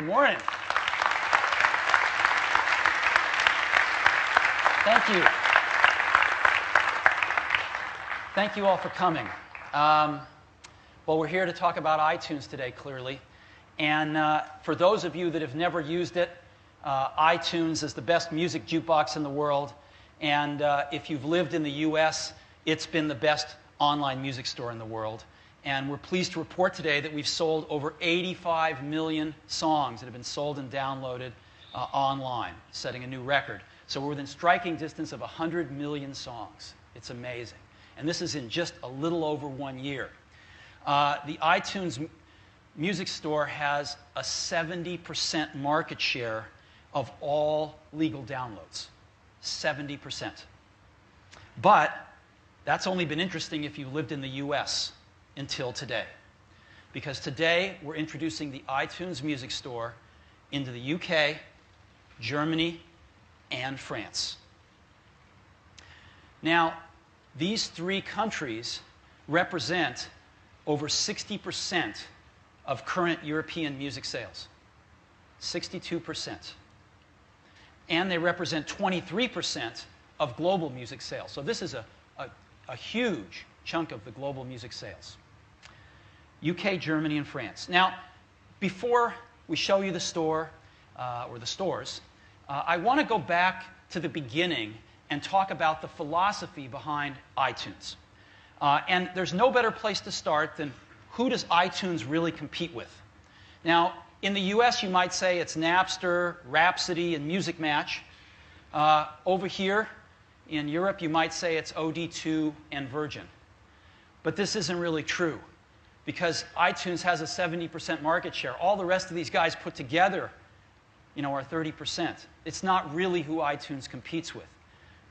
morning. Thank you. Thank you all for coming. Well, we're here to talk about iTunes today, clearly. And for those of you that have never used it, iTunes is the best music jukebox in the world. And if you've lived in the US, it's been the best online music store in the world. And we're pleased to report today that we've sold over 85 million songs that have been sold and downloaded online, setting a new record. So we're within striking distance of 100 million songs. It's amazing. And this is in just a little over 1 year. The iTunes Music Store has a 70% market share of all legal downloads. 70%. But that's only been interesting if you lived in the US until today. Because today we're introducing the iTunes Music Store into the UK, Germany, and France. Now, these three countries represent over 60% of current European music sales. 62%. And they represent 23% of global music sales. So this is a huge chunk of the global music sales. UK, Germany, and France. Now, before we show you the store, or the stores, I want to go back to the beginning and talk about the philosophy behind iTunes. And there's no better place to start than who does iTunes really compete with? Now, in the US, you might say it's Napster, Rhapsody, and Music Match. Over here, in Europe, you might say it's OD2 and Virgin. But this isn't really true, because iTunes has a 70% market share. All the rest of these guys put together, are 30%. It's not really who iTunes competes with.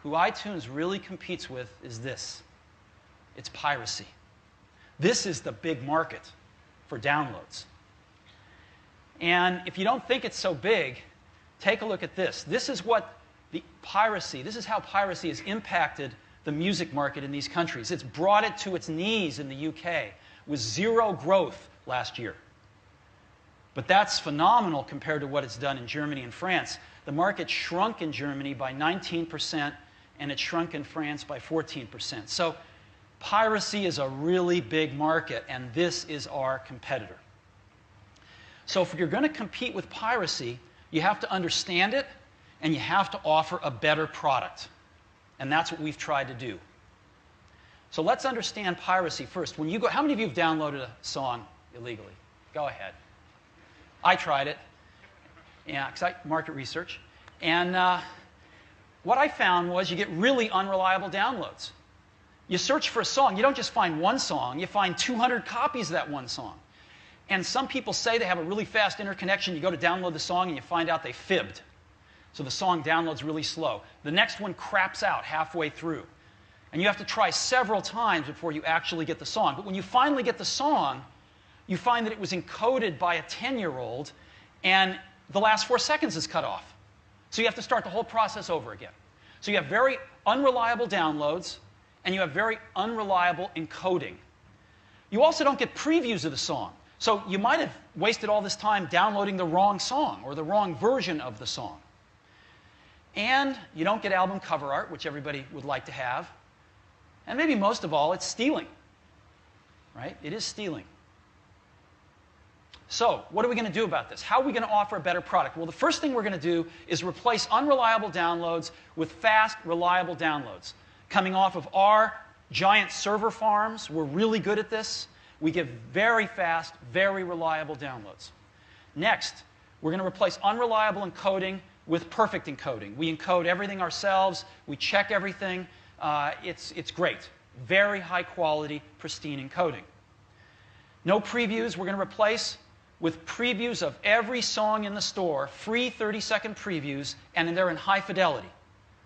Who iTunes really competes with is this. It's piracy. This is the big market for downloads. And if you don't think it's so big, take a look at this. This is how piracy has impacted the music market in these countries. It's brought it to its knees in the UK with zero growth last year. But that's phenomenal compared to what it's done in Germany and France. The market shrunk in Germany by 19%, and it shrunk in France by 14%. So piracy is a really big market, and this is our competitor. So if you're going to compete with piracy, you have to understand it, and you have to offer a better product. And that's what we've tried to do. So let's understand piracy first. How many of you have downloaded a song illegally? Go ahead. I tried it. Yeah, because I market research. And what I found was you get really unreliable downloads. You search for a song. You don't just find one song. You find 200 copies of that one song. And some people say they have a really fast interconnection. You go to download the song, and you find out they fibbed. So the song downloads really slow. The next one craps out halfway through. And you have to try several times before you actually get the song. But when you finally get the song, you find that it was encoded by a 10-year-old, and the last 4 seconds is cut off. So you have to start the whole process over again. So you have very unreliable downloads, and you have very unreliable encoding. You also don't get previews of the song. So you might have wasted all this time downloading the wrong song or the wrong version of the song. And you don't get album cover art, which everybody would like to have. And maybe most of all, it's stealing. Right? It is stealing. So what are we going to do about this? How are we going to offer a better product? Well, the first thing we're going to do is replace unreliable downloads with fast, reliable downloads. Coming off of our giant server farms, we're really good at this. We give very fast, very reliable downloads. Next, we're going to replace unreliable encoding with perfect encoding. We encode everything ourselves. We check everything. It's great. Very high quality, pristine encoding. No previews. We're going to replace with previews of every song in the store, free 30-second previews, and they're in high fidelity.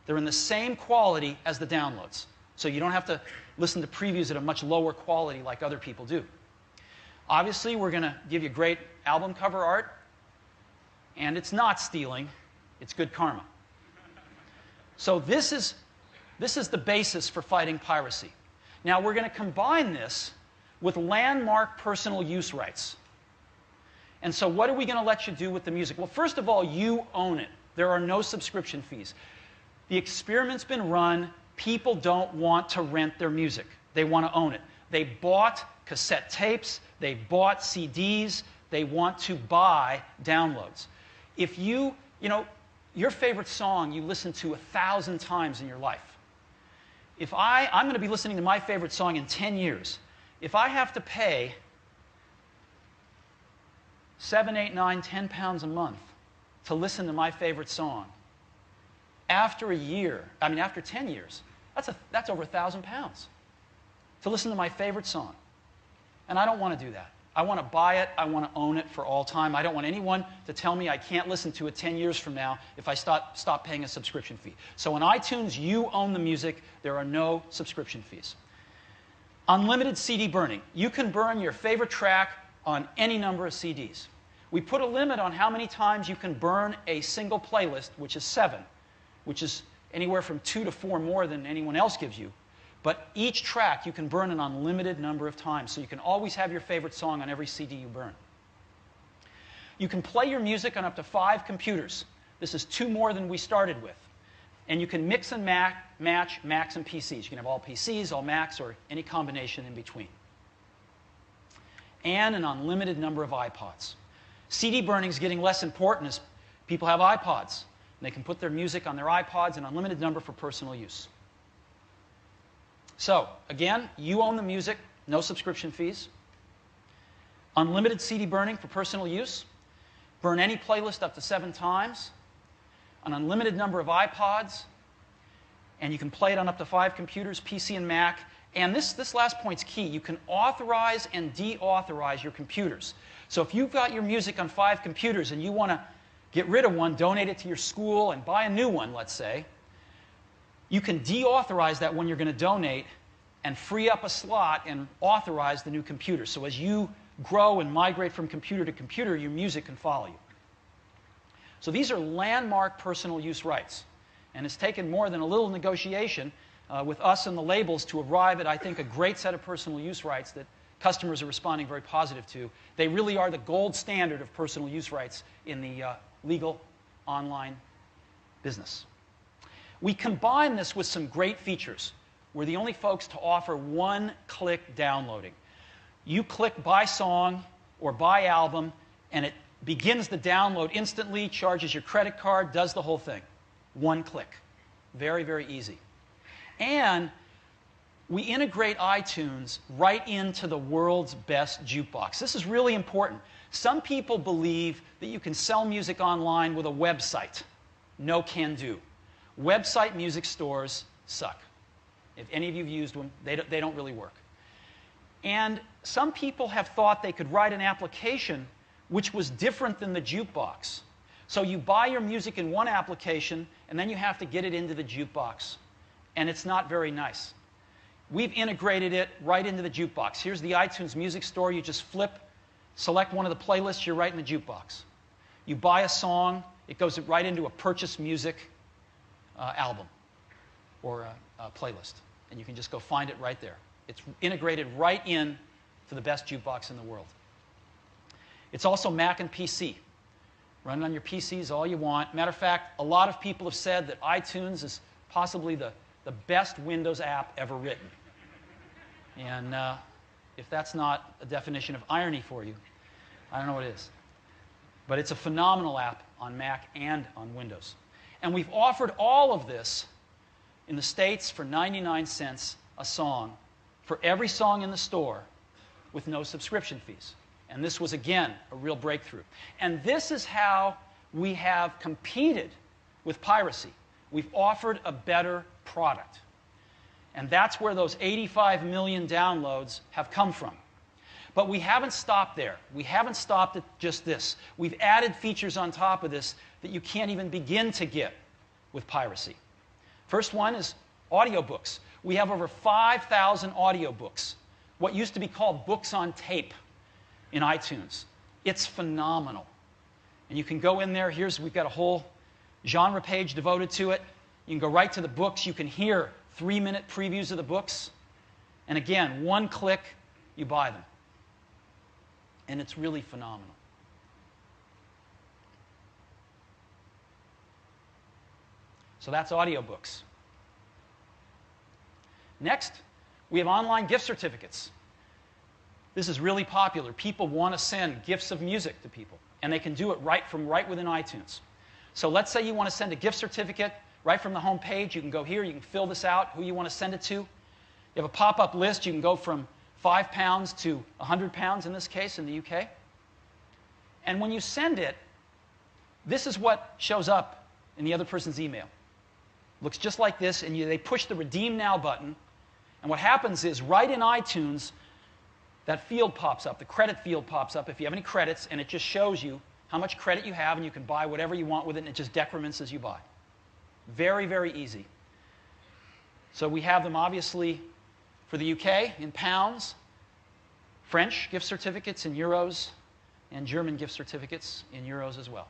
They're in the same quality as the downloads. So you don't have to listen to previews at a much lower quality like other people do. Obviously, we're going to give you great album cover art, and it's not stealing. It's good karma. So this is the basis for fighting piracy. Now, we're going to combine this with landmark personal use rights. And so what are we going to let you do with the music? Well, first of all, you own it. There are no subscription fees. The experiment's been run. People don't want to rent their music. They want to own it. They bought cassette tapes. They bought CDs. They want to buy downloads. If you know, your favorite song you listen to 1,000 times in your life. If I'm going to be listening to my favorite song in 10 years. If I have to pay 7, 8, 9, 10 pounds a month to listen to my favorite song, after a year, I mean after 10 years, that's over 1,000 pounds to listen to my favorite song. And I don't want to do that. I want to buy it. I want to own it for all time. I don't want anyone to tell me I can't listen to it 10 years from now if I stop paying a subscription fee. So on iTunes, you own the music. There are no subscription fees. Unlimited CD burning. You can burn your favorite track on any number of CDs. We put a limit on how many times you can burn a single playlist, which is 7, which is anywhere from 2 to 4 more than anyone else gives you. But each track you can burn an unlimited number of times, so you can always have your favorite song on every CD you burn. You can play your music on up to 5 computers. This is 2 more than we started with. And you can mix and match Macs and PCs. You can have all PCs, all Macs, or any combination in between. And an unlimited number of iPods. CD burning is getting less important as people have iPods. And they can put their music on their iPods, an unlimited number for personal use. So, again, you own the music, no subscription fees. Unlimited CD burning for personal use. Burn any playlist up to 7 times. An unlimited number of iPods. And you can play it on up to 5 computers, PC and Mac. And this last point's key. You can authorize and deauthorize your computers. So if you've got your music on 5 computers and you want to get rid of one, donate it to your school, and buy a new one, let's say, you can deauthorize that one you're going to donate and free up a slot and authorize the new computer. So as you grow and migrate from computer to computer, your music can follow you. So these are landmark personal use rights. And it's taken more than a little negotiation with us and the labels to arrive at, I think, a great set of personal use rights that customers are responding very positive to. They really are the gold standard of personal use rights in the legal online business. We combine this with some great features. We're the only folks to offer one-click downloading. You click Buy Song or Buy Album, and it begins the download instantly, charges your credit card, does the whole thing. One click. Very, very easy. And we integrate iTunes right into the world's best jukebox. This is really important. Some people believe that you can sell music online with a website. No can do. Website music stores suck. If any of you have used them, they don't really work. And some people have thought they could write an application which was different than the jukebox. So you buy your music in one application, and then you have to get it into the jukebox. And it's not very nice. We've integrated it right into the jukebox. Here's the iTunes Music Store. You just select one of the playlists, you're right in the jukebox. You buy a song, it goes right into a purchase music album or a playlist. And you can just go find it right there. It's integrated right in to the best jukebox in the world. It's also Mac and PC. Run it on your PCs all you want. Matter of fact, a lot of people have said that iTunes is possibly the best Windows app ever written. And if that's not a definition of irony for you, I don't know what is. But it's a phenomenal app on Mac and on Windows. And we've offered all of this in the States for 99 cents a song for every song in the store with no subscription fees. And this was, again, a real breakthrough. And this is how we have competed with piracy. We've offered a better product. And that's where those 85 million downloads have come from. But we haven't stopped there. We haven't stopped at just this. We've added features on top of this that you can't even begin to get with piracy. First one is audiobooks. We have over 5,000 audiobooks, what used to be called books on tape in iTunes. It's phenomenal. And you can go in there. We've got a whole genre page devoted to it. You can go right to the books. You can hear 3-minute previews of the books. And again, one click, you buy them. And it's really phenomenal. So that's audiobooks. Next, we have online gift certificates. This is really popular. People want to send gifts of music to people, and they can do it right within iTunes. So let's say you want to send a gift certificate right from the home page. You can go here, you can fill this out, who you want to send it to. You have a pop-up list. You can go from £5 to £100 in this case in the UK. And when you send it, this is what shows up in the other person's email. Looks just like this, and they push the Redeem Now button. And what happens is, right in iTunes, that field pops up, the credit field pops up if you have any credits, and it just shows you how much credit you have, and you can buy whatever you want with it, and it just decrements as you buy. Very, very easy. So we have them, obviously, for the UK in pounds, French gift certificates in euros, and German gift certificates in euros as well.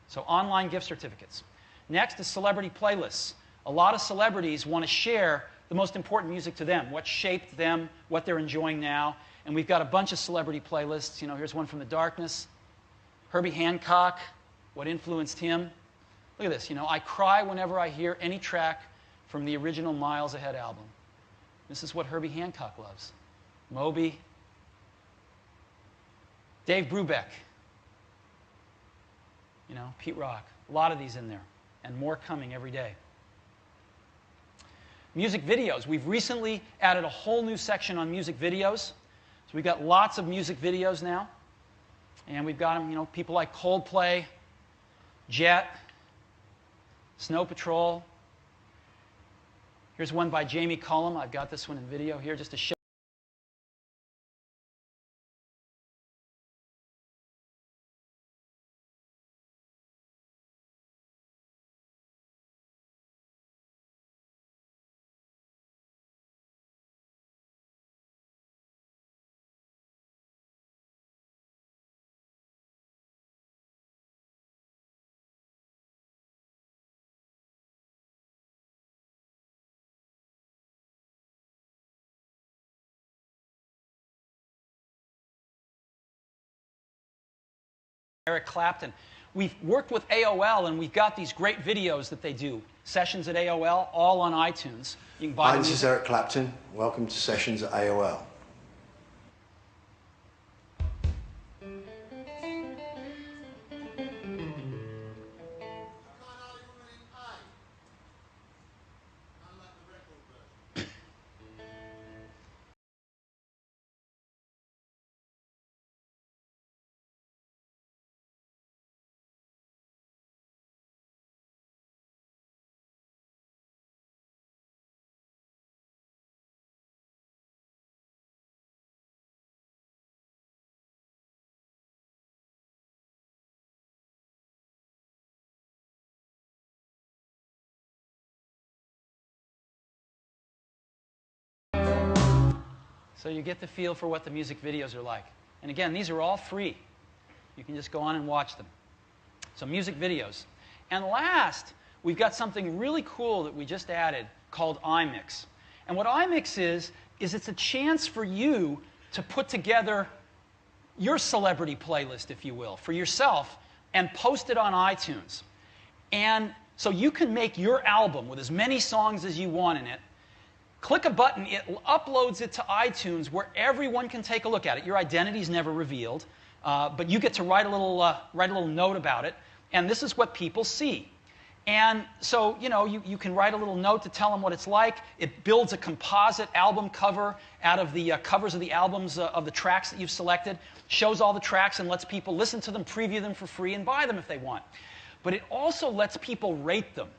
So online gift certificates. Next is celebrity playlists. A lot of celebrities want to share the most important music to them, what shaped them, what they're enjoying now. And we've got a bunch of celebrity playlists. You know, here's one from The Darkness. Herbie Hancock, what influenced him. Look at this. You know, I cry whenever I hear any track from the original Miles Ahead album. This is what Herbie Hancock loves. Moby. Dave Brubeck. You know, Pete Rock. A lot of these in there, and more coming every day. Music videos. We've recently added a whole new section on music videos. So we've got lots of music videos now. And we've got them, you know, people like Coldplay, Jet, Snow Patrol. Here's one by Jamie Cullum. I've got this one in video here just to show. Eric Clapton. We've worked with AOL, and we've got these great videos that they do. Sessions at AOL, all on iTunes. You can buy Hi, them. this is Eric Clapton. Welcome to Sessions at AOL. So you get the feel for what the music videos are like. And again, these are all free. You can just go on and watch them. So music videos. And last, we've got something really cool that we just added called iMix. And what iMix is it's a chance for you to put together your celebrity playlist, if you will, for yourself, and post it on iTunes. And so you can make your album with as many songs as you want in it. Click a button, it uploads it to iTunes where everyone can take a look at it. Your identity is never revealed, but you get to write a little note about it, and this is what people see. And so, you know, you can write a little note to tell them what it's like. It builds a composite album cover out of the covers of the albums of the tracks that you've selected, shows all the tracks and lets people listen to them, preview them for free, and buy them if they want. But it also lets people rate them.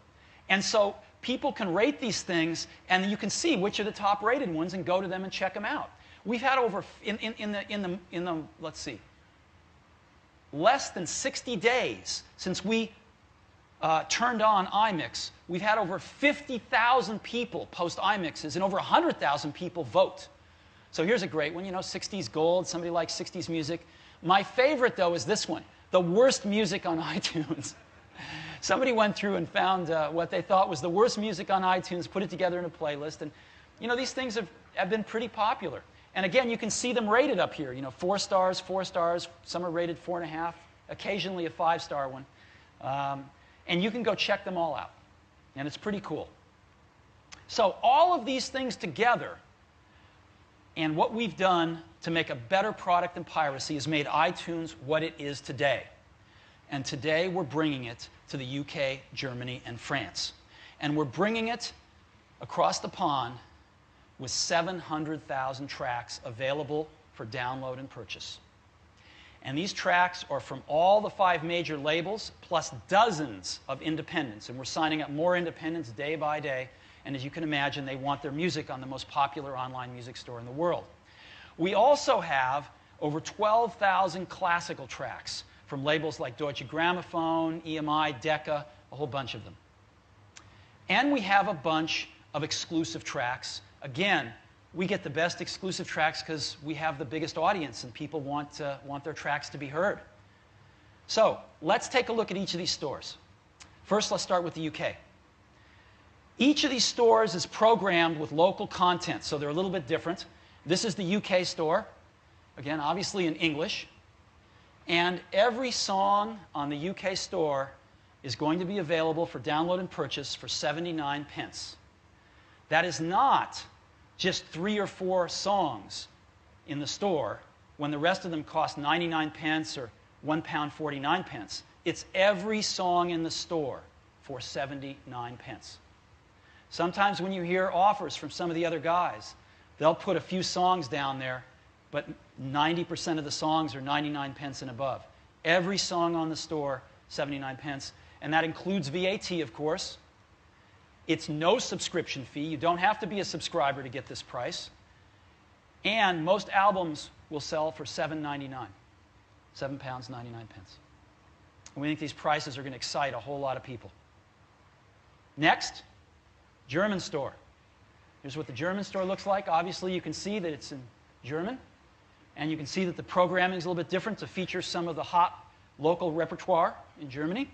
And so people can rate these things, and you can see which are the top rated ones and go to them and check them out. We've had over, let's see, less than 60 days since we turned on iMix, we've had over 50,000 people post iMixes and over 100,000 people vote. So here's a great one, you know, 60s gold, somebody likes 60s music. My favorite, though, is this one, the worst music on iTunes. Somebody went through and found what they thought was the worst music on iTunes, put it together in a playlist, and you know, these things have been pretty popular. And again, you can see them rated up here, you know, 4 stars, 4 stars, some are rated 4.5, occasionally a 5-star one. And you can go check them all out. And it's pretty cool. So all of these things together, and what we've done to make a better product than piracy, has made iTunes what it is today. And today we're bringing it to the UK, Germany, and France. And we're bringing it across the pond with 700,000 tracks available for download and purchase. And these tracks are from all the 5 major labels, plus dozens of independents. And we're signing up more independents day by day. And as you can imagine, they want their music on the most popular online music store in the world. We also have over 12,000 classical tracks from labels like Deutsche Grammophon, EMI, Decca, a whole bunch of them. And we have a bunch of exclusive tracks. Again, we get the best exclusive tracks because we have the biggest audience and people want their tracks to be heard. So let's take a look at each of these stores. First, let's start with the UK. Each of these stores is programmed with local content, so they're a little bit different. This is the UK store, again, obviously in English. And every song on the UK store is going to be available for download and purchase for 79 pence. That is not just 3 or 4 songs in the store when the rest of them cost 99 pence or £1.49. It's every song in the store for 79 pence. Sometimes when you hear offers from some of the other guys, they'll put a few songs down there, but 90% of the songs are 99 pence and above. Every song on the store, 79 pence, and that includes VAT, of course. It's no subscription fee. You don't have to be a subscriber to get this price. And most albums will sell for £7.99, £7.99. And we think these prices are going to excite a whole lot of people. Next, German store. Here's what the German store looks like. Obviously, you can see that it's in German. And you can see that the programming is a little bit different to feature some of the hot local repertoire in Germany.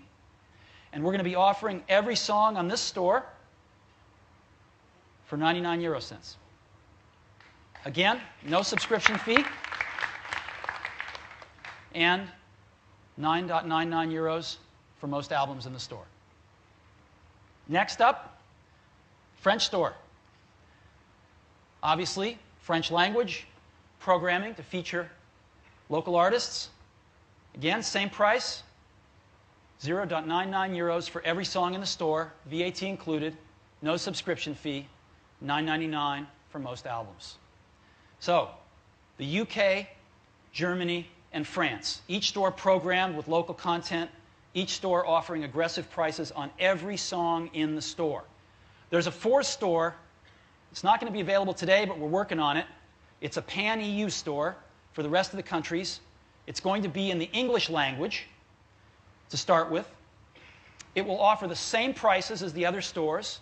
And we're going to be offering every song on this store for 99 euro cents. Again, no subscription fee. And 9.99 euros for most albums in the store. Next up, French store. Obviously, French language programming to feature local artists. Again, same price, 0.99 euros for every song in the store, VAT included, no subscription fee, $9.99 for most albums. So, the UK, Germany, and France. Each store programmed with local content, each store offering aggressive prices on every song in the store. There's a 4th store. It's not going to be available today, but we're working on it. It's a pan-EU store for the rest of the countries. It's going to be in the English language to start with. It will offer the same prices as the other stores,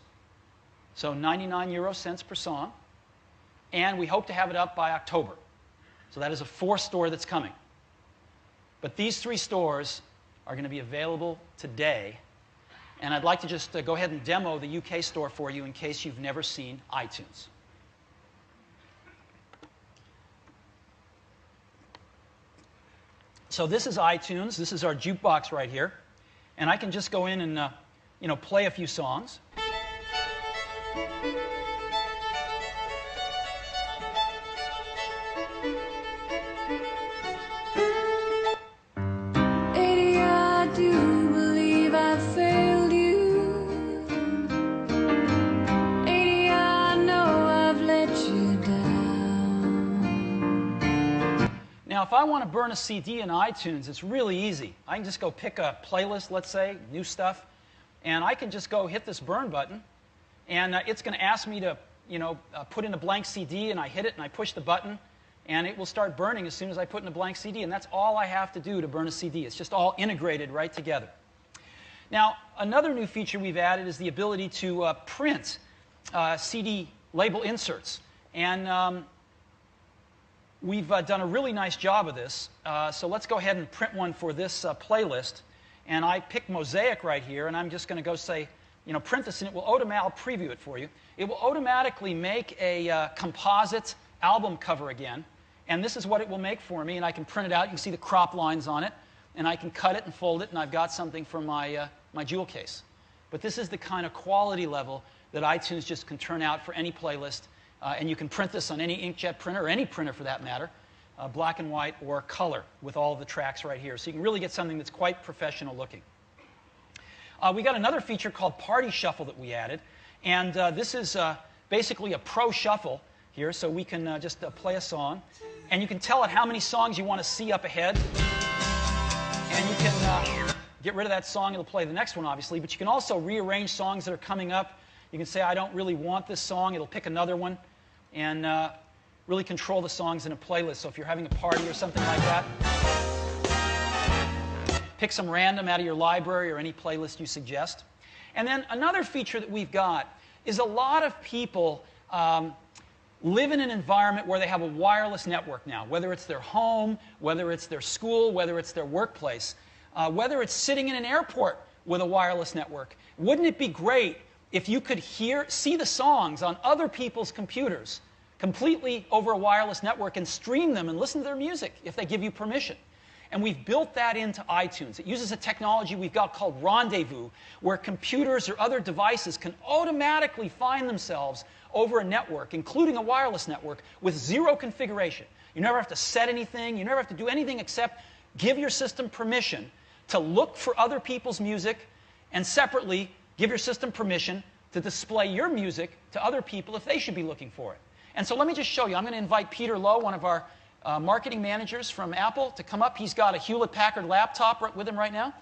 so 99 euro cents per song. And we hope to have it up by October. So that is a 4th store that's coming. But these 3 stores are going to be available today. And I'd like to just go ahead and demo the UK store for you in case you've never seen iTunes. So this is iTunes. This is our jukebox right here. And I can just go in and play a few songs. Now, if I want to burn a CD in iTunes, it's really easy. I can just go pick a playlist, let's say, new stuff, and I can just go hit this burn button, and it's going to ask me to, put in a blank CD, and I hit it, and I push the button, and it will start burning as soon as I put in a blank CD, and that's all I have to do to burn a CD. It's just all integrated right together. Now, another new feature we've added is the ability to print CD label inserts, and we've done a really nice job of this, so let's go ahead and print one for this playlist. And I picked Mosaic right here, and I'm just going to go say, print this, and it will I'll preview it for you. It will automatically make a composite album cover again, and this is what it will make for me, and I can print it out. You can see the crop lines on it, and I can cut it and fold it, and I've got something for my, my jewel case. but this is the kind of quality level that iTunes just can turn out for any playlist. And you can print this on any inkjet printer, or any printer for that matter, black and white or color, with all of the tracks right here. So you can really get something that's quite professional looking. We got another feature called Party Shuffle that we added. And this is basically a pro shuffle here. So we can just play a song. And you can tell it how many songs you want to see up ahead. And you can get rid of that song. It'll play the next one, obviously. But you can also rearrange songs that are coming up. You can say, I don't really want this song. It'll pick another one. And really control the songs in a playlist. So if you're having a party or something like that, pick some random out of your library or any playlist you suggest. And then another feature that we've got is a lot of people live in an environment where they have a wireless network now, whether it's their home, whether it's their school, whether it's their workplace, whether it's sitting in an airport with a wireless network. Wouldn't it be great if you could see the songs on other people's computers completely over a wireless network and stream them and listen to their music if they give you permission? And we've built that into iTunes. It uses a technology we've got called Rendezvous, where computers or other devices can automatically find themselves over a network, including a wireless network, with zero configuration. You never have to set anything. You never have to do anything except give your system permission to look for other people's music, and separately give your system permission to display your music to other people if they should be looking for it. And so let me just show you. I'm going to invite Peter Lowe, one of our marketing managers from Apple, to come up. He's got a Hewlett-Packard laptop with him right now.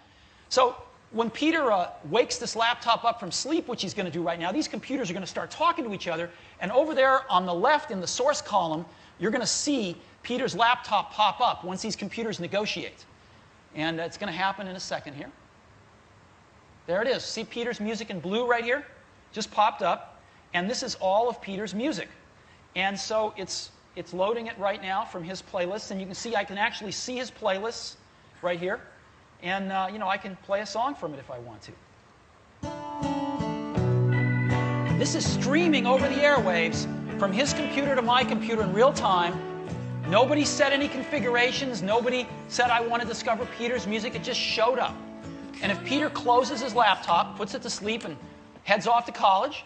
So when Peter wakes this laptop up from sleep, which he's going to do right now, these computers are going to start talking to each other. And over there on the left in the source column, you're going to see Peter's laptop pop up once these computers negotiate. And it's going to happen in a second here. There it is. See Peter's music in blue right here? Just popped up. And this is all of Peter's music. And so it's loading it right now from his playlists. And you can see I can actually see his playlists right here. And I can play a song from it if I want to. This is streaming over the airwaves from his computer to my computer in real time. Nobody set any configurations. Nobody said, I want to discover Peter's music. It just showed up. And if Peter closes his laptop, puts it to sleep, and heads off to college,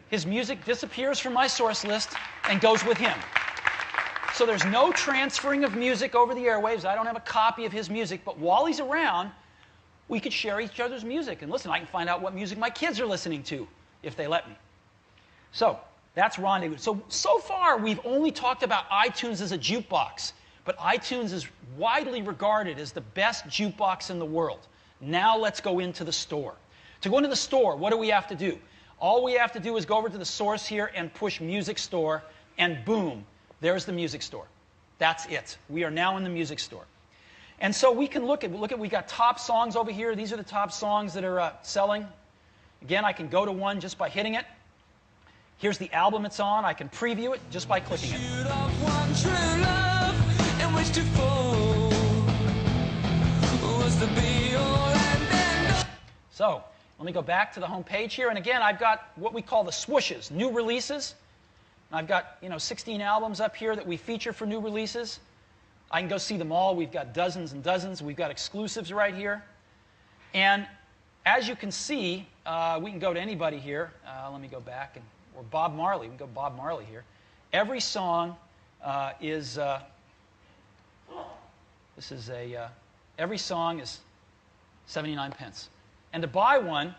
his music disappears from my source list and goes with him. So there's no transferring of music over the airwaves. I don't have a copy of his music. But while he's around, we could share each other's music. And listen, I can find out what music my kids are listening to if they let me. So that's Rendezvous. So far, we've only talked about iTunes as a jukebox. But iTunes is widely regarded as the best jukebox in the world. Now let's go into the store. To go into the store, what do we have to do? All we have to do is go over to the source here and push Music Store, and boom, there's the Music Store. That's it. We are now in the Music Store. And so we can look at we got top songs over here. These are the top songs that are selling. Again, I can go to one just by hitting it. Here's the album it's on. I can preview it just by clicking it. So let me go back to the home page here. And again, I've got what we call the swooshes, new releases. And I've got 16 albums up here that we feature for new releases. I can go see them all. We've got dozens and dozens. We've got exclusives right here. And as you can see, we can go to anybody here. Let me go back. Or Bob Marley. We can go Bob Marley here. Every song is... every song is 79 pence. And to buy one,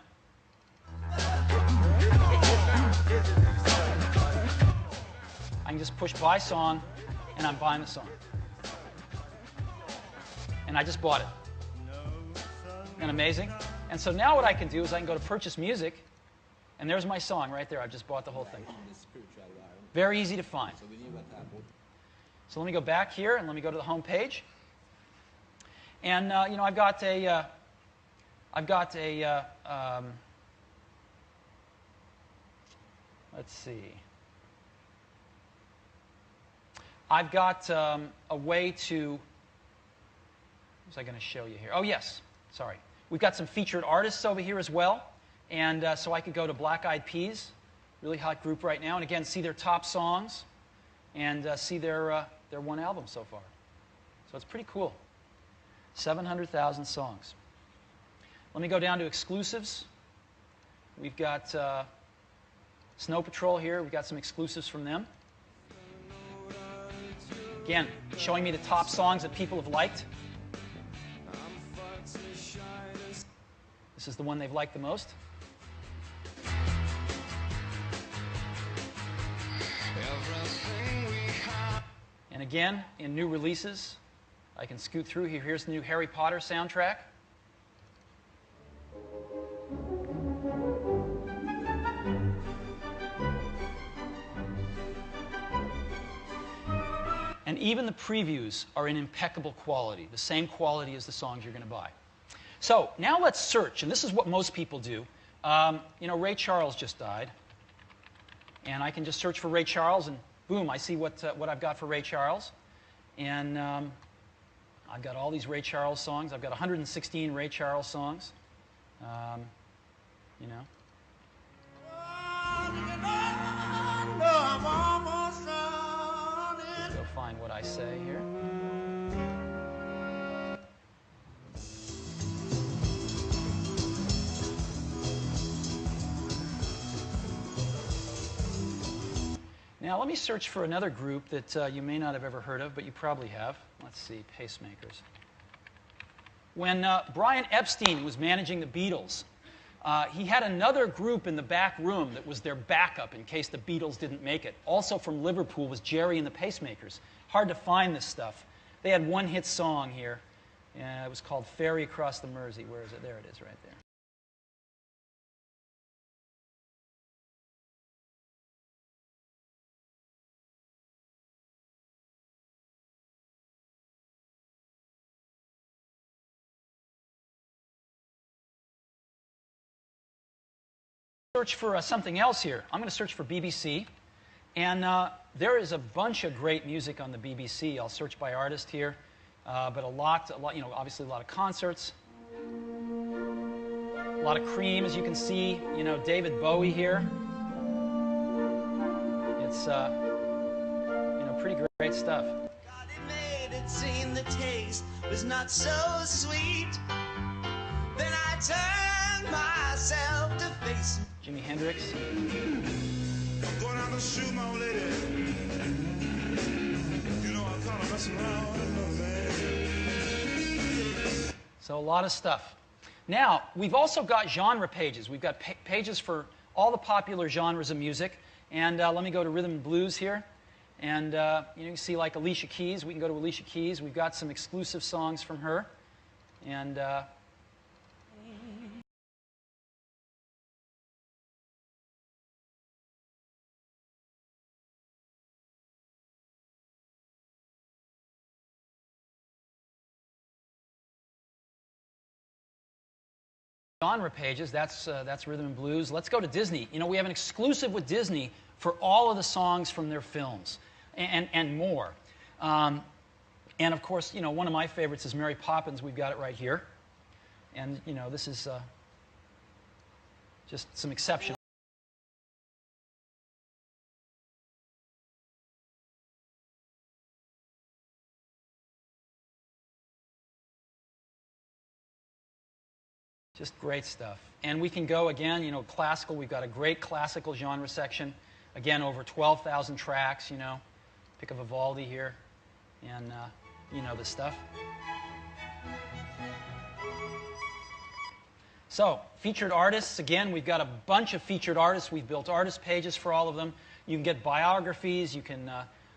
I can just push buy song, and I'm buying the song. And I just bought it. Isn't that amazing? And so now what I can do is I can go to purchase music, and there's my song right there. I've just bought the whole thing. Very easy to find. So let me go back here, and let me go to the home page. And I've got a let's see. I've got a way to. What was I going to show you here? Oh yes, sorry. We've got some featured artists over here as well, and so I could go to Black Eyed Peas, really hot group right now, and again see their top songs, and see their one album so far. So it's pretty cool. 700,000 songs. Let me go down to exclusives. We've got Snow Patrol here. We've got some exclusives from them. Again, showing me the top songs that people have liked. This is the one they've liked the most. And again, in new releases, I can scoot through here. Here's the new Harry Potter soundtrack. And even the previews are in impeccable quality, the same quality as the songs you're going to buy. So now let's search, and this is what most people do. You know, Ray Charles just died, and I can just search for Ray Charles, and boom, I see what I've got for Ray Charles. And I've got all these Ray Charles songs. I've got 116 Ray Charles songs. You know. Go find what I say here. Now let me search for another group that you may not have ever heard of, but you probably have. Let's see, Pacemakers. When Brian Epstein was managing the Beatles, he had another group in the back room that was their backup in case the Beatles didn't make it. Also from Liverpool was Jerry and the Pacemakers. Hard to find this stuff. They had one hit song here. It was called Ferry Across the Mersey. Where is it? There it is, right there. Search for something else here. I'm going to search for BBC, and there is a bunch of great music on the BBC. I'll search by artist here, but a lot, you know, obviously a lot of concerts, a lot of Cream, as you can see. You know, David Bowie here. It's you know, pretty great stuff. God, it made it seem the taste was not so sweet. Then I turned myself to face it. Jimi Hendrix. I'm going out to shoot my old lady. You know, I'm kind of messing around with her, man. So a lot of stuff. Now, we've also got genre pages. We've got pages for all the popular genres of music. And let me go to rhythm and blues here. And you can see like Alicia Keys. We can go to Alicia Keys. We've got some exclusive songs from her. And genre pages, that's rhythm and blues. Let's go to Disney. You know, we have an exclusive with Disney for all of the songs from their films and more. And of course, you know, one of my favorites is Mary Poppins. We've got it right here. And, you know, this is just some exceptional. Just great stuff. And we can go again, you know, classical. We've got a great classical genre section. Again, over 12,000 tracks, you know. Pick a Vivaldi here. And, you know, the stuff. So, featured artists. Again, we've got a bunch of featured artists. We've built artist pages for all of them. You can get biographies. You can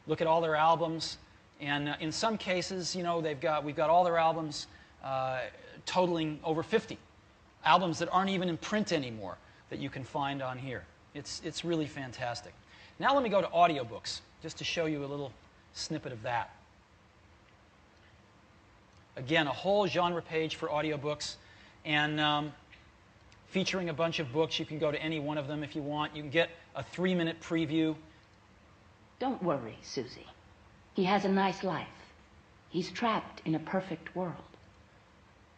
look at all their albums. And in some cases, you know, we've got all their albums totaling over 50. Albums that aren't even in print anymore that you can find on here. It's really fantastic. Now let me go to audiobooks, just to show you a little snippet of that. Again, a whole genre page for audiobooks, and featuring a bunch of books. You can go to any one of them if you want. You can get a 3-minute preview. Don't worry, Susie. He has a nice life. He's trapped in a perfect world.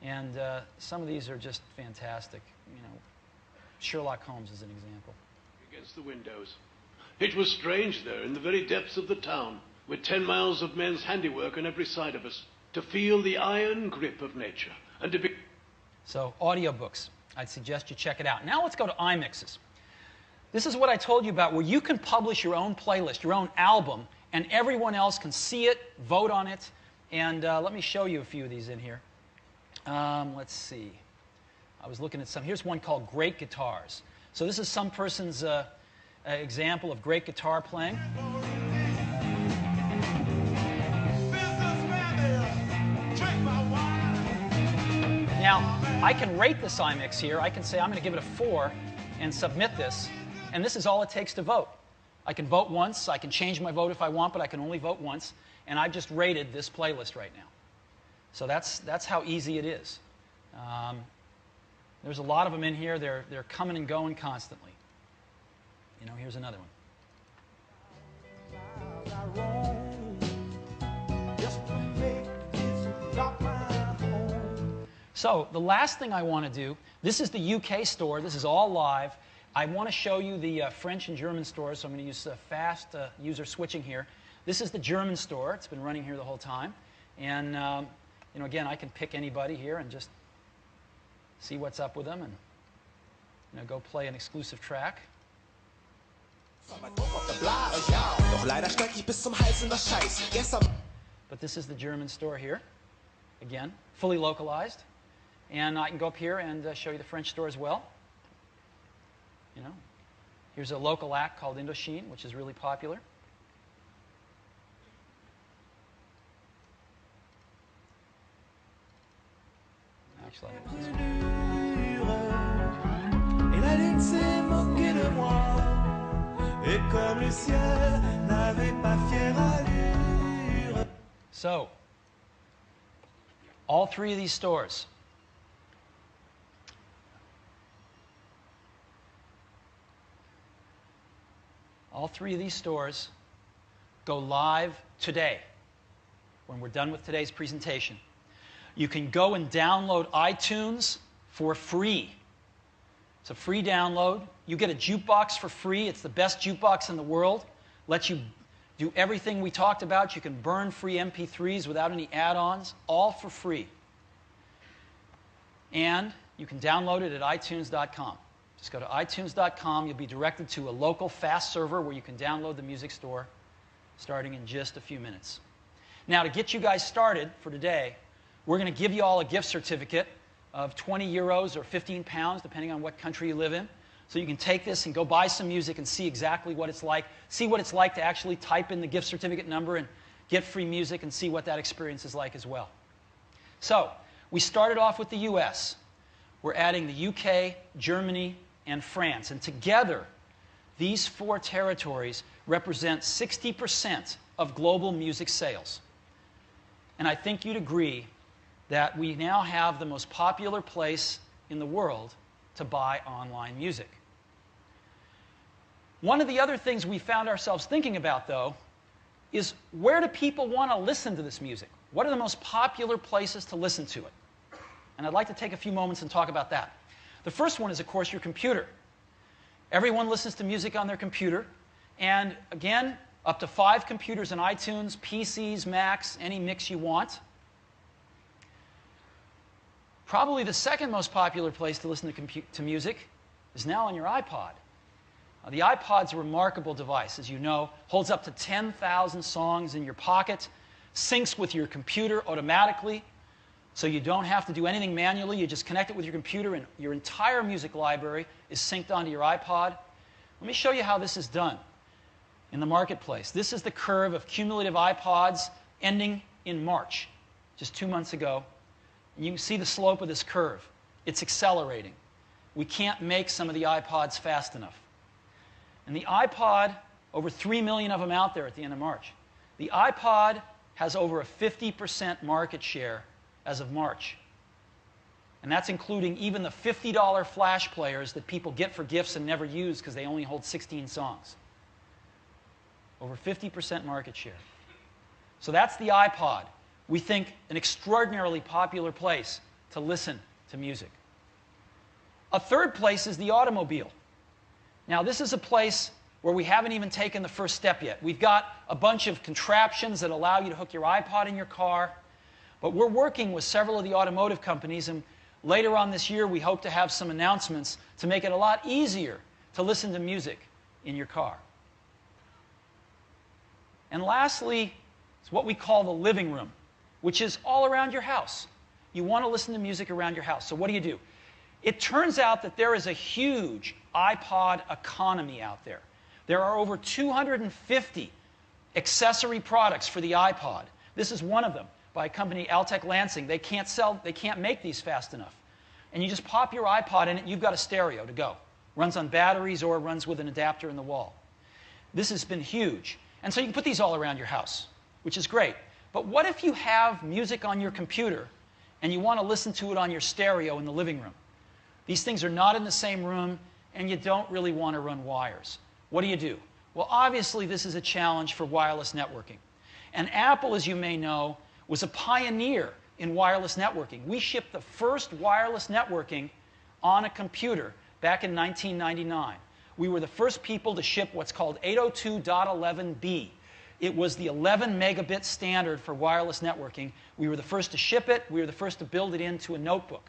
And some of these are just fantastic. You know, Sherlock Holmes is an example. Against the windows. It was strange there, in the very depths of the town, with 10 miles of men's handiwork on every side of us, to feel the iron grip of nature, and to be... So audiobooks, I'd suggest you check it out. Now let's go to iMixes. This is what I told you about, where you can publish your own playlist, your own album, and everyone else can see it, vote on it. And let me show you a few of these in here. Let's see. I was looking at some. Here's one called Great Guitars. So this is some person's example of great guitar playing. Now, I can rate this iMix here. I can say I'm going to give it a 4 and submit this. And this is all it takes to vote. I can vote once. I can change my vote if I want, but I can only vote once. And I've just rated this playlist right now. So that's how easy it is. There's a lot of them in here. They're coming and going constantly. You know, here's another one. So the last thing I want to do, this is the UK store. This is all live. I want to show you the French and German stores, so I'm going to use fast user switching here. This is the German store. It's been running here the whole time. And, you know, again, I can pick anybody here and just see what's up with them and, you know, go play an exclusive track. But this is the German store here. Again, fully localized. And I can go up here and show you the French store as well. You know, here's a local act called Indochine, which is really popular. Actually, I think this one. So, all three of these stores. All three of these stores go live today when we're done with today's presentation. You can go and download iTunes for free. It's a free download. You get a jukebox for free. It's the best jukebox in the world. Lets you do everything we talked about. You can burn free MP3s without any add-ons, all for free. And you can download it at iTunes.com. Just go to iTunes.com. You'll be directed to a local fast server where you can download the music store starting in just a few minutes. Now, to get you guys started for today, we're going to give you all a gift certificate of 20 euros or 15 pounds, depending on what country you live in. So you can take this and go buy some music and see exactly what it's like. See what it's like to actually type in the gift certificate number and get free music and see what that experience is like as well. So, we started off with the US. We're adding the UK, Germany, and France. And together, these 4 territories represent 60% of global music sales. And I think you'd agree that we now have the most popular place in the world to buy online music. One of the other things we found ourselves thinking about, though, is where do people want to listen to this music? What are the most popular places to listen to it? And I'd like to take a few moments and talk about that. The first one is, of course, your computer. Everyone listens to music on their computer. And again, up to 5 computers in iTunes, PCs, Macs, any mix you want. Probably the second most popular place to listen to music is now on your iPod. The iPod's a remarkable device, as you know. Holds up to 10,000 songs in your pocket, syncs with your computer automatically, so you don't have to do anything manually. You just connect it with your computer, and your entire music library is synced onto your iPod. Let me show you how this is done in the marketplace. This is the curve of cumulative iPods ending in March, just 2 months ago. And you can see the slope of this curve. It's accelerating. We can't make some of the iPods fast enough. And the iPod, over 3 million of them out there at the end of March. The iPod has over a 50% market share as of March. And that's including even the $50 flash players that people get for gifts and never use because they only hold 16 songs. Over 50% market share. So that's the iPod. We think an extraordinarily popular place to listen to music. A third place is the automobile. Now, this is a place where we haven't even taken the first step yet. We've got a bunch of contraptions that allow you to hook your iPod in your car, but we're working with several of the automotive companies, and later on this year, we hope to have some announcements to make it a lot easier to listen to music in your car. And lastly, it's what we call the living room, which is all around your house. You want to listen to music around your house. So what do? It turns out that there is a huge iPod economy out there. There are over 250 accessory products for the iPod. This is one of them by a company, Altec Lansing. They can't make these fast enough. And you just pop your iPod in it, you've got a stereo to go. Runs on batteries or runs with an adapter in the wall. This has been huge. And so you can put these all around your house, which is great. But what if you have music on your computer and you want to listen to it on your stereo in the living room? These things are not in the same room, and you don't really want to run wires. What do? Well, obviously, this is a challenge for wireless networking. And Apple, as you may know, was a pioneer in wireless networking. We shipped the first wireless networking on a computer back in 1999. We were the first people to ship what's called 802.11b. It was the 11 megabit standard for wireless networking. We were the first to ship it. We were the first to build it into a notebook.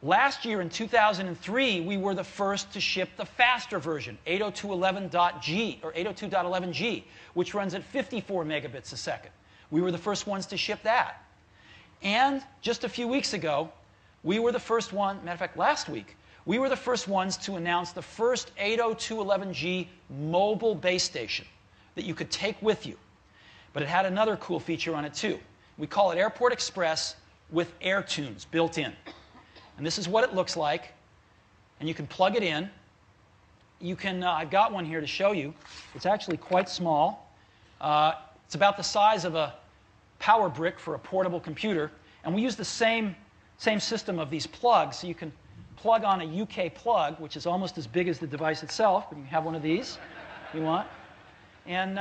Last year, in 2003, we were the first to ship the faster version, 802.11g, or 802.11g, which runs at 54 megabits a second. We were the first ones to ship that. And just a few weeks ago, we were the first one, matter of fact, last week, we were the first ones to announce the first 802.11g mobile base station that you could take with you. But it had another cool feature on it, too. We call it Airport Express with AirTunes built in. And this is what it looks like. And you can plug it in. You can, I've got one here to show you. It's actually quite small. It's about the size of a power brick for a portable computer. And we use the same system of these plugs. So you can plug on a UK plug, which is almost as big as the device itself. But you can have one of these if you want. And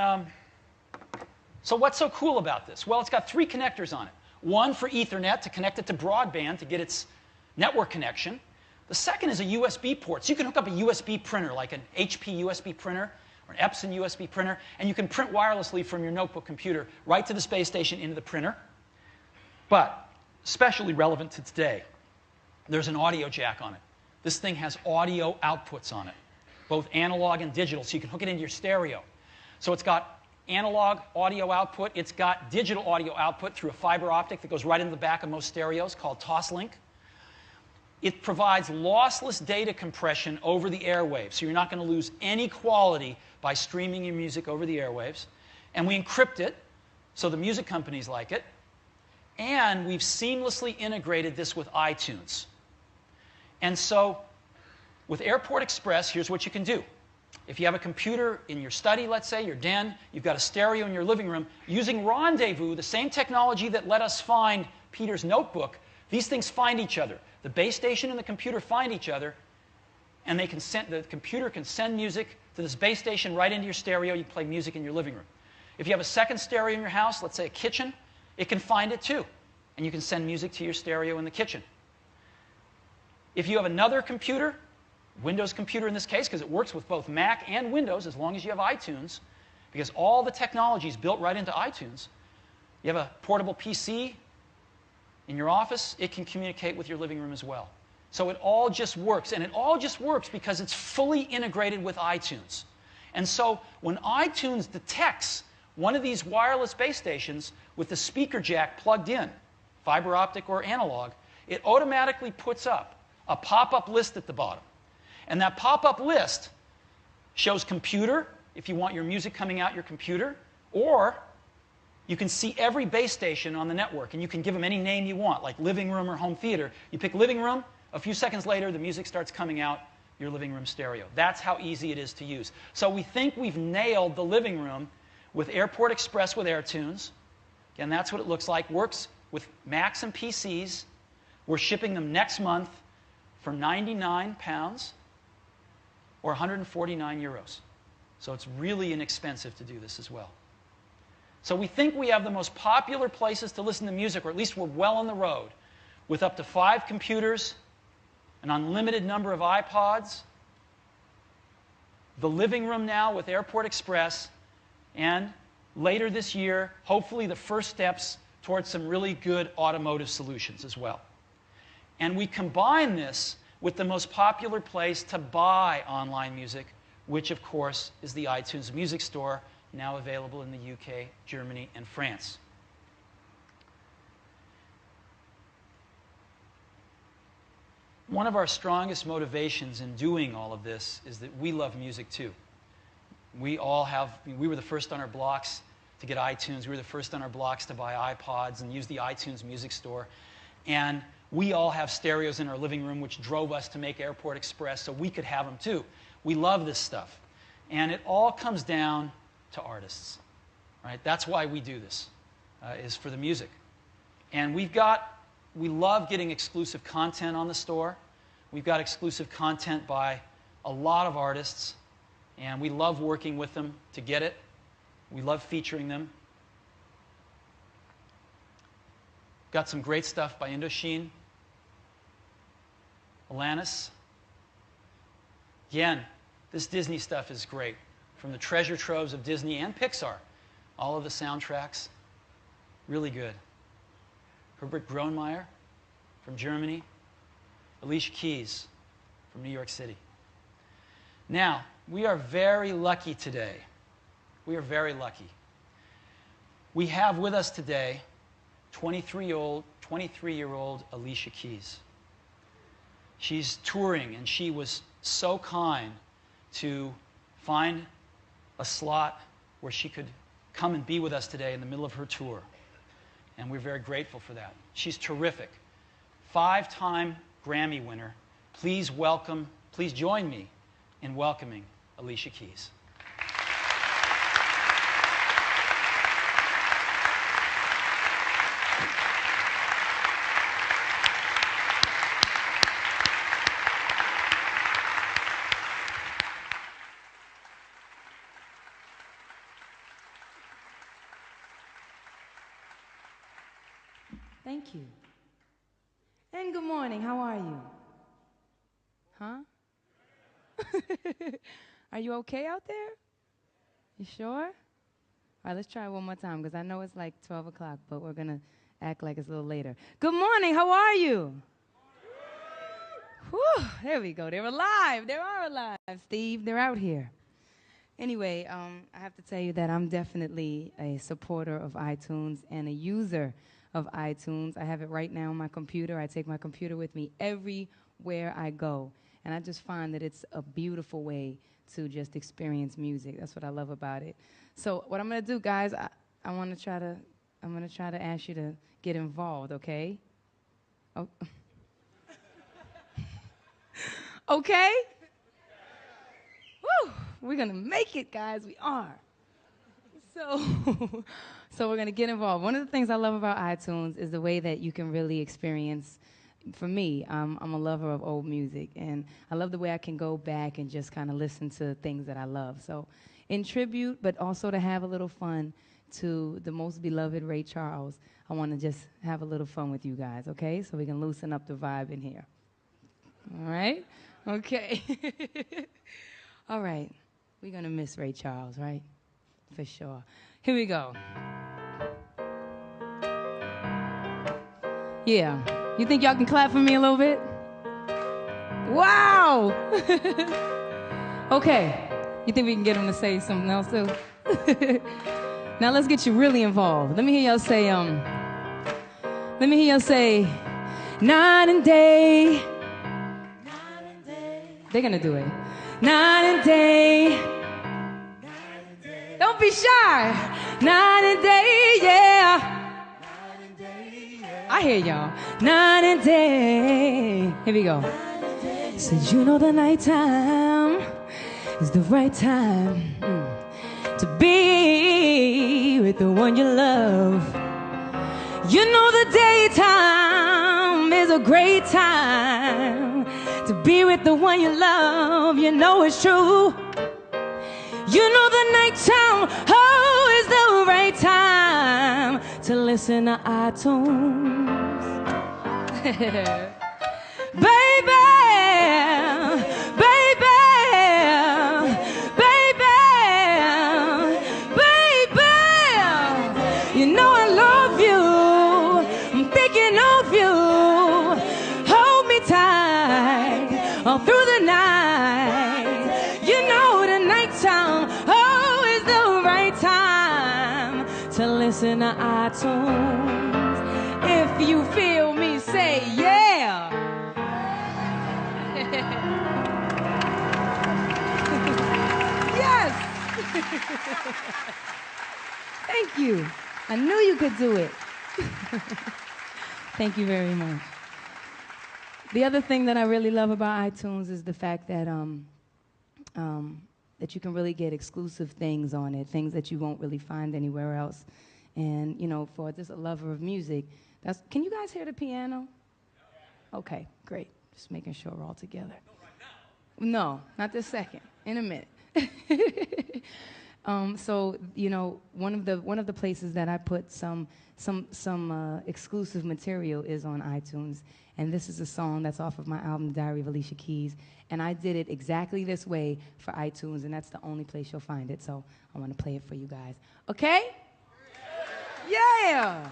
so what's so cool about this? Well, it's got 3 connectors on it. One for Ethernet to connect it to broadband to get its network connection. The second is a USB port. So you can hook up a USB printer, like an HP USB printer or an Epson USB printer, and you can print wirelessly from your notebook computer right to the space station into the printer. But especially relevant to today, there's an audio jack on it. This thing has audio outputs on it, both analog and digital, so you can hook it into your stereo. So it's got analog audio output. It's got digital audio output through a fiber optic that goes right into the back of most stereos called Toslink. It provides lossless data compression over the airwaves, so you're not going to lose any quality by streaming your music over the airwaves. And we encrypt it, so the music companies like it. And we've seamlessly integrated this with iTunes. And so with Airport Express, here's what you can do. If you have a computer in your study, let's say, your den, you've got a stereo in your living room, using Rendezvous, the same technology that let us find Peter's notebook, these things find each other. The base station and the computer find each other, and they can the computer can send music to this base station right into your stereo. You can play music in your living room. If you have a second stereo in your house, let's say a kitchen, it can find it too, and you can send music to your stereo in the kitchen. If you have another computer, Windows computer in this case, because it works with both Mac and Windows as long as you have iTunes, because all the technology is built right into iTunes. You have a portable PC in your office, it can communicate with your living room as well. So it all just works, and it all just works because it's fully integrated with iTunes. And so when iTunes detects one of these wireless base stations with the speaker jack plugged in, fiber optic or analog, it automatically puts up a pop-up list at the bottom. And that pop-up list shows computer, if you want your music coming out your computer, or you can see every base station on the network, and you can give them any name you want, like living room or home theater. You pick living room, a few seconds later, the music starts coming out your living room stereo. That's how easy it is to use. So we think we've nailed the living room with Airport Express with AirTunes. Again, that's what it looks like. Works with Macs and PCs. We're shipping them next month for £99 or 149 euros. So it's really inexpensive to do this as well. So we think we have the most popular places to listen to music, or at least we're well on the road, with up to 5 computers, an unlimited number of iPods, the living room now with Airport Express, and later this year, hopefully the first steps towards some really good automotive solutions as well. And we combine this with the most popular place to buy online music, which, of course, is the iTunes Music Store, now available in the UK, Germany, and France. One of our strongest motivations in doing all of this is that we love music too. We were the first on our blocks to get iTunes. We were the first on our blocks to buy iPods and use the iTunes Music Store. And we all have stereos in our living room, which drove us to make Airport Express so we could have them too. We love this stuff. And it all comes down to artists, right? That's why we do this, is for the music. And we love getting exclusive content on the store. We've got exclusive content by a lot of artists, and we love working with them to get it. We love featuring them. Got some great stuff by Indochine, Alanis. Again, this Disney stuff is great. From the treasure troves of Disney and Pixar, all of the soundtracks, really good. Herbert Grönemeyer from Germany, Alicia Keys from New York City. Now, we are very lucky today. We are very lucky. We have with us today 23-year-old Alicia Keys. She's touring, and she was so kind to find a slot where she could come and be with us today in the middle of her tour. And we're very grateful for that. She's terrific. 5-time Grammy winner. Please join me in welcoming Alicia Keys. Thank you. And good morning. How are you? Huh? Are you okay out there? You sure? All right, let's try it one more time, because I know it's like 12 o'clock, but we're going to act like it's a little later. Good morning. How are you? Whew, there we go. They're alive. They are alive, Steve. They're out here. Anyway, I have to tell you that I'm definitely a supporter of iTunes and a user of iTunes. I have it right now on my computer. I take my computer with me everywhere I go. And I just find that it's a beautiful way to just experience music. That's what I love about it. So what I'm going to do, guys, I'm going to try to ask you to get involved, okay? Oh. Okay? Woo! We're going to make it, guys. We are. So we're going to get involved. One of the things I love about iTunes is the way that you can really experience. For me, I'm a lover of old music, and I love the way I can go back and just kind of listen to things that I love. So in tribute, but also to have a little fun to the most beloved Ray Charles, I want to just have a little fun with you guys, okay? So we can loosen up the vibe in here. All right? Okay. All right. We're going to miss Ray Charles, right? For sure. Here we go. Yeah. You think y'all can clap for me a little bit? Wow! Okay. You think we can get him to say something else too? Now let's get you really involved. Let me hear y'all say, night and day. Night and day. They're gonna do it. Night and day. Night and day. Don't be shy. Night and day, yeah. I hear y'all. Night and day. Here we go. Said you know the nighttime is the right time to be with the one you love. You know the daytime is a great time to be with the one you love. You know it's true. You know the nighttime, oh, is the right time to listen to iTunes. Baby, baby, baby, baby, you know I love you. I'm thinking of you. Oh, on iTunes. If you feel me, say yeah. Yes. Thank you. I knew you could do it. Thank you very much. The other thing that I really love about iTunes is the fact that that you can really get exclusive things on it, things that you won't really find anywhere else. And, you know, for just a lover of music, can you guys hear the piano? Okay, great. Just making sure we're all together. No, not this second. In a minute. So, you know, one of the places that I put some exclusive material is on iTunes, and this is a song that's off of my album, Diary of Alicia Keys, and I did it exactly this way for iTunes, and that's the only place you'll find it, so I want to play it for you guys. Okay? Yeah!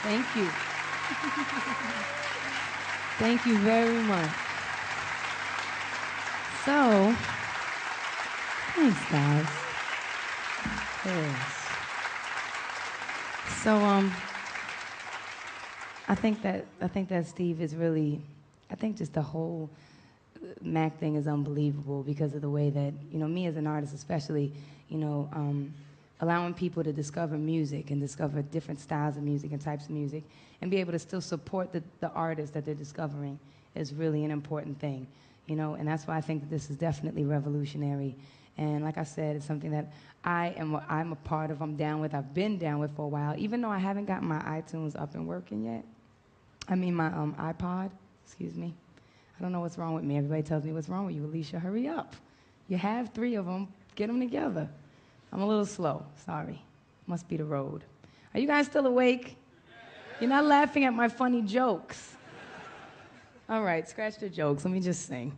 Thank you. Thank you very much. So, thanks, guys. Yes. So, I think that Steve is really, I think just the whole Mac thing is unbelievable because of the way that, you know, me as an artist especially, you know, allowing people to discover music and discover different styles of music and types of music and be able to still support the artists that they're discovering is really an important thing, you know, and that's why I think that this is definitely revolutionary. And like I said, it's something that I'm a part of, I'm down with, I've been down with for a while, even though I haven't gotten my iTunes up and working yet. I mean my iPod, excuse me. I don't know what's wrong with me. Everybody tells me, what's wrong with you, Alicia? Hurry up. You have 3 of them, get them together. I'm a little slow, sorry. Must be the road. Are you guys still awake? You're not laughing at my funny jokes. All right, scratch the jokes, let me just sing.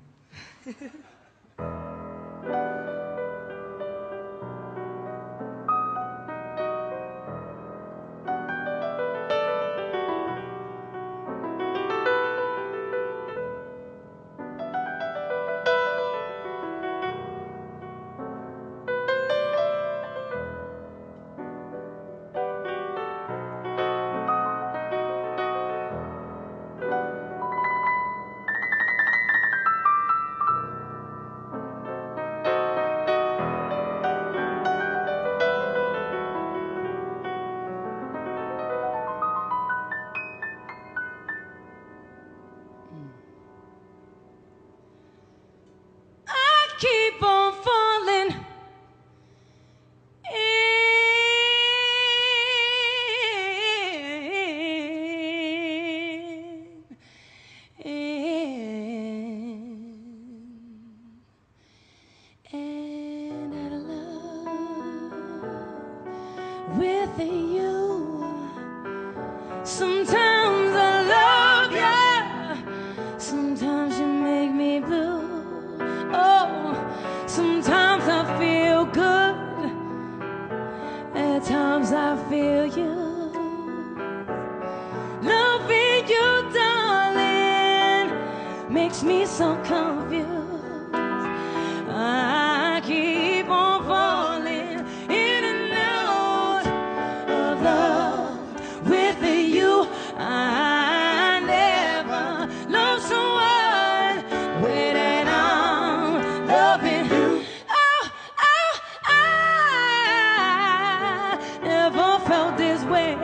Keep on falling and I love with you. Sometimes I love you, sometimes you make me blue. Oh, sometimes I feel good, at times I feel you. Loving you, darling, makes me so confused. I keep on falling in and out of love with you. I never loved someone the way that I'm loving you. Oh, oh, I never felt this way.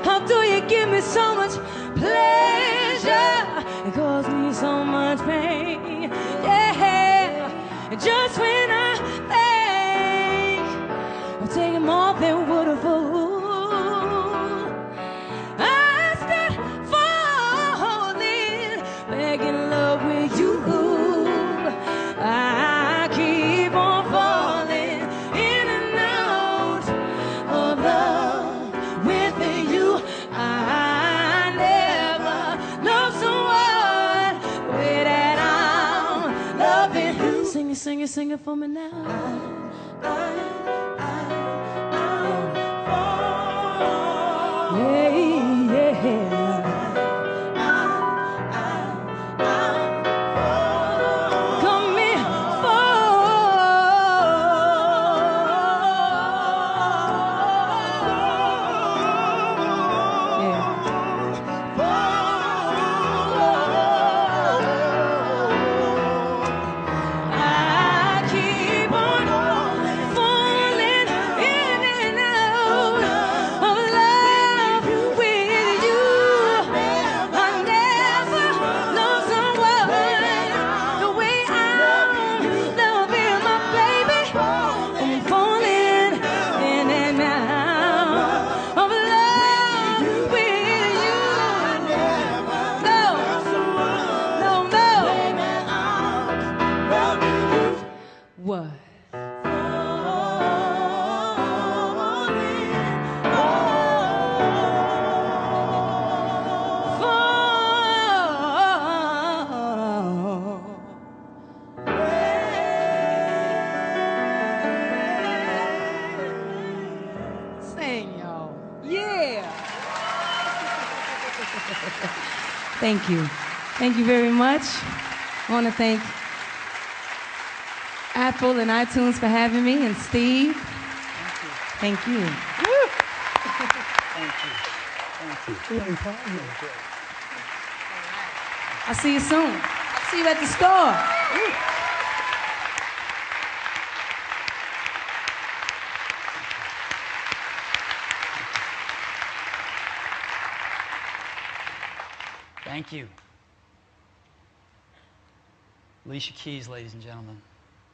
How do you give me so much pleasure? It caused me so much pain. Yeah, and just when I think I'm taking more than would have fooled, I start falling back in love with you. I keep on falling in and out of love with you. I never loved someone the way that I'm loving you. Sing it, sing it, sing it for me now. Yeah, yeah. Come in I keep on falling in and out of love with you. I never loved someone the way I'm loving my baby. I'm falling in and out of love with you. No, no, no. What? Sing, y'all. Yeah. Thank you. Thank you very much. I want to thank Apple and iTunes for having me, and Steve. Thank you. I'll see you soon. See you at the store. Thank you. Alicia Keys, ladies and gentlemen.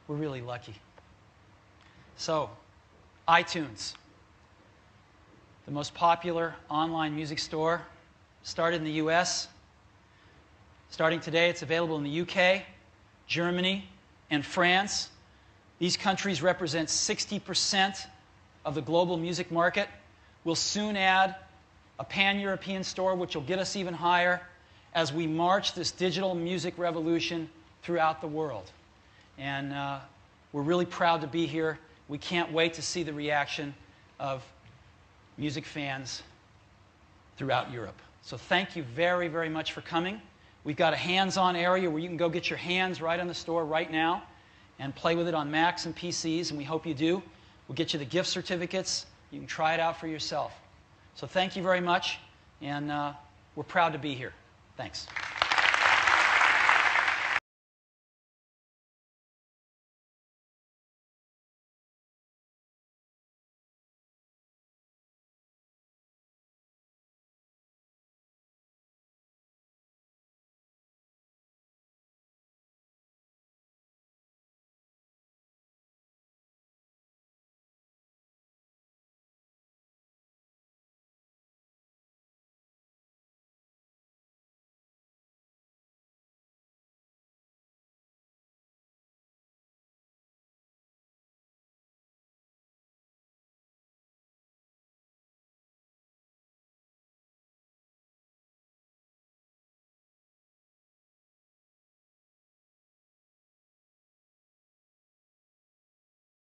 We're really lucky. So, iTunes, the most popular online music store, started in the US. Starting today, it's available in the UK, Germany, and France. These countries represent 60% of the global music market. We'll soon add a pan-European store, which will get us even higher as we march this digital music revolution throughout the world. And we're really proud to be here. We can't wait to see the reaction of music fans throughout Europe. So thank you very, very much for coming. We've got a hands-on area where you can go get your hands right on the store right now and play with it on Macs and PCs, and we hope you do. We'll get you the gift certificates. You can try it out for yourself. So thank you very much, and we're proud to be here. Thanks.